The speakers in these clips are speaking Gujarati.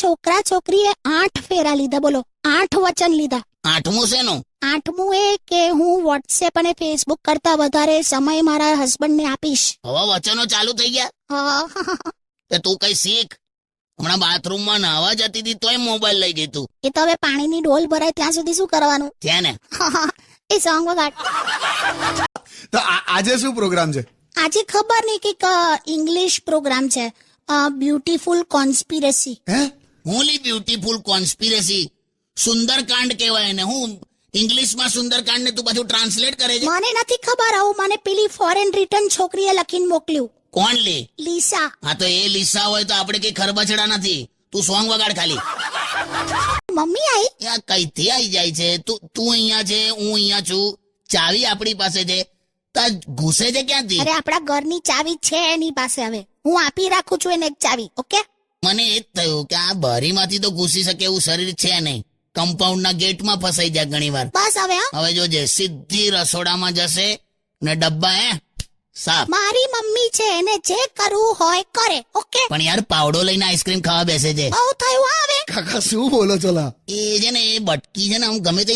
છોકરા છોકરીએ 8 ફેરા લીધા. બોલો, 8 વચન લીધા. આઠમું શેનું? 8મું એ કે હું વોટ્સએપ અને ફેસબુક કરતા વધારે સમય મારા હસબન્ડને આપીશ. હવે વચનો ચાલુ થઈ ગયા. હા, તે તું કઈ શીખ. હમણાં બાથરૂમમાં નાહવા જતી હતી તોય મોબાઈલ લઈ ગઈ તું. એ તો હવે પાણીની ડોલ ભરાય ત્યાં સુધી શું કરવાનું? છે ને? એ સોંગ વગાડ. તો આજે શું પ્રોગ્રામ છે? આજે ખબર નહીં કે ઇંગ્લિશ પ્રોગ્રામ છે, બ્યુટીફુલ કોન્સ્પિરસી. હે? હોલી બ્યુટીફુલ કોન્સ્પિરસી સુંદરકાંડ કહેવાય ને. હું ઇંગ્લિશમાં સુંદરકાંડ ને તું પાછું ટ્રાન્સલેટ કરે છે. મને નથી ખબર, આવું મને પેલી ફોરેન રિટર્ન છોકરીએ લખીને મોકલ્યું. કોણ લે? લીસા. હા તો એ લીસા હોય તો આપણે કઈ ખરબચડા નથી. તું સોંગ વગાડ ખાલી. Mummy I? યા કઈથી આવી જાય છે? તું અહીંયા છે, હું અહીંયા છું, ચાવી આપણી પાસે છે, તા ઘૂસે છે ક્યાંથી? અરે આપણા ઘરની ચાવી છે એની પાસે, હવે હું આપી રાખું છું એને એક ચાવી. ઓકે, મને એ જ થયું કે આ બારીમાંથી તો ઘૂસી શકે એવું શરીર છે નહીં. કમ્પાઉન્ડના ગેટમાં ફસાઈ જાય ઘણી વાર. બસ હવે. હવે જોજે, સીધી રસોડામાં જશે ને ડબ્બા સાફ. મારી મમ્મી છે, એને જે કરવું હોય કરે. ઓકે, પણ યાર પાવડો લઈને આઈસ્ક્રીમ ખાવા બેસે છે. બહુ થયું હવે. કાકા શું બોલો છો લા? એ છે ને એ બટકી છે ને આમ ગમે તે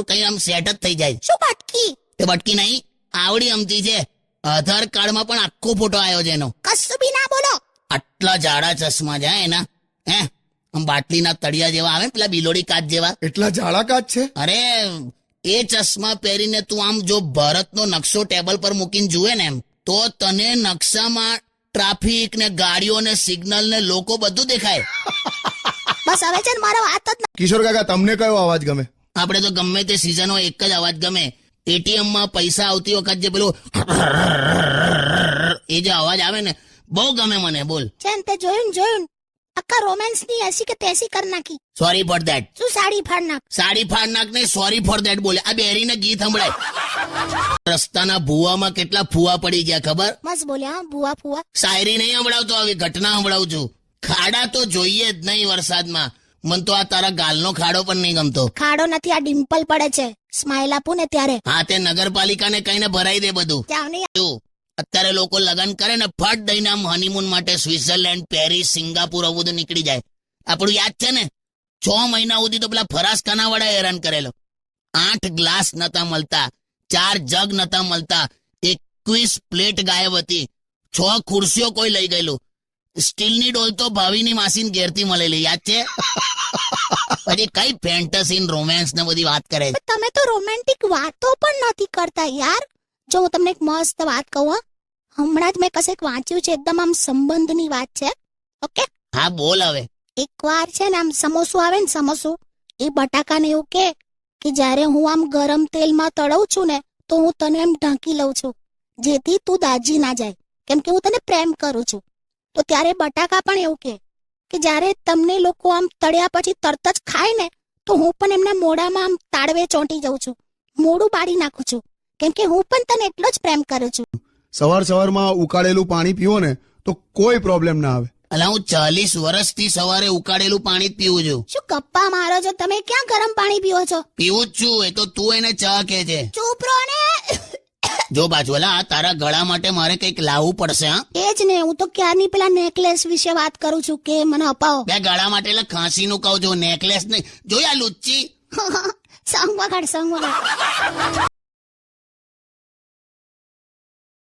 કઈ આમ સેટ જ થઈ જાય. શું બટકી? એ બટકી નહીં, આવડી અમતી છે. આધાર કાર્ડમાં પણ આખો ફોટો આવ્યો છે એનો. કશું બી ના બોલો. આટલા જાડા ચશ્મા છે એના. હે, આમ બાટલીના તળિયા જેવા આવે ને, પેલા બિલોડી કાચ જેવા. એટલા જાડા કાચ છે? અરે એ ચશ્મા પહેરીને તું આમ જો ભારતનો નકશો ટેબલ પર મૂકીને જુએ ને એમ, તો તને નકશામાં ટ્રાફિક ને ગાડીઓ ને સિગ્નલ ને લોકો બધું દેખાય. બસ હવે છે ને મારો વાત જ કિશોર કાકા, તમને કયો અવાજ ગમે? આપણે તો ગમે તે સિઝનો એક જ અવાજ ગમે. એટીએમ માં પૈસા આવતી વખત જે પેલું એ જે અવાજ આવે ને, બહુ ગમે મને. બોલ. છે ને તે જોયું આખા રોમેન્સ ની 80 કે 83 કરી નાખી. Sorry for that. શું સાડી ફાડ નાખ? સાડી ફાડ નાખ ને સોરી ફોર દેટ બોલે. આ બેરીને ગીત સંભળાય. રસ્તાના ભૂવામાં કેટલા ફુવા પડી ગયા ખબર? બસ બોલ્યા ભુવા ફુવા. શાયરી નહીં સંભળાવતો, આવી ઘટના સંભળાવું છું. ખાડા તો જોઈએ જ નહીં વરસાદમાં. મન તો આ તારા ગાલનો ખાડો પણ નહીં ગમતો. ખાડો નથી, આ ડિમ્પલ પડે છે. સ્માઈલ આપું ને ત્યારે. હા, તે નગરપાલિકાને કહીને ભરાઈ દે બધું. જાવ ને. અત્યારે લોકો લગન કરે ને ફટ દઈને આમ હનીમૂન માટે સ્વિટ્ઝરલેન્ડ, પેરિસ, સિંગાપુર આવું બધું નીકળી જાય. આપણું યાદ છે ને, 6 મહિના સુધી તો પેલા ફરાસખાના વાળા હેરાન કરેલો. 8 ગ્લાસ નતા મળતા, 4 જગ નતા મળતા, 21 પ્લેટ ગાયબ હતી, 6 ખુરશીઓ કોઈ લઈ ગયેલું. સ્ટીલની ડોલ તો ભાવીની માસીન ઘેરથી મળેલી, યાદ છે? પછી કઈ ફેન્ટસી રોમેન્સ ને બધી વાત કરે છે. તમે તો રોમેન્ટિક વાતો પણ નથી કરતા યાર. જો હું તમને એક મસ્ત વાત કહું, હમણાં જ મેં કશેક વાંચ્યું છે, એકદમ આમ સંબંધની વાત છે. ઓકે, હા બોલ હવે. એકવાર છે ને આમ સમોસું આવે ને, સમોસું, એ બટાકાને એવું કે જ્યારે હું આમ ગરમ તેલમાં તળું છું ને, તો હું તને એમ ઢાંકી લઉં છું, જેથી તું દાજી ના જાય, કેમ કે હું તને પ્રેમ કરું છું. તો ત્યારે બટાકા પણ એવું કે જ્યારે તમને લોકો આમ તળ્યા પછી તરત જ ખાય ને, તો હું પણ એમના મોઢામાં આમ તાળવે ચોંટી જાઉં છું, મોઢું બાળી નાખું છું, કેમ કે હું પણ તને એટલો જ પ્રેમ કરું છું. સવારમાં ઉકાળેલું પાણી પીવો ને તો કોઈ પ્રોબ્લેમ ના આવે. અલા, હું 40 વર્ષથી સવારે ઉકાળેલું પાણી જ પીવું છું. શું ગપ્પા મારો છો તમે? ક્યાં ગરમ પાણી પીવો છો? પીવું જ છું. એ તો તું એને ચા કે છે. ચૂપ રહો ને. જો બાજુલા, તારા ગળા માટે મારે કંઈક લાવવું પડશે. હા, એ જ ને, હું તો ક્યારની પેલા નેકલેસ વિશે વાત કરું છું કે મને અપાવો. બે ગળા માટે એટલે ખાંસી નું કહું છું, નેકલેસ નહીં. જોયા લુચ્ચી. સંગ વગાડ.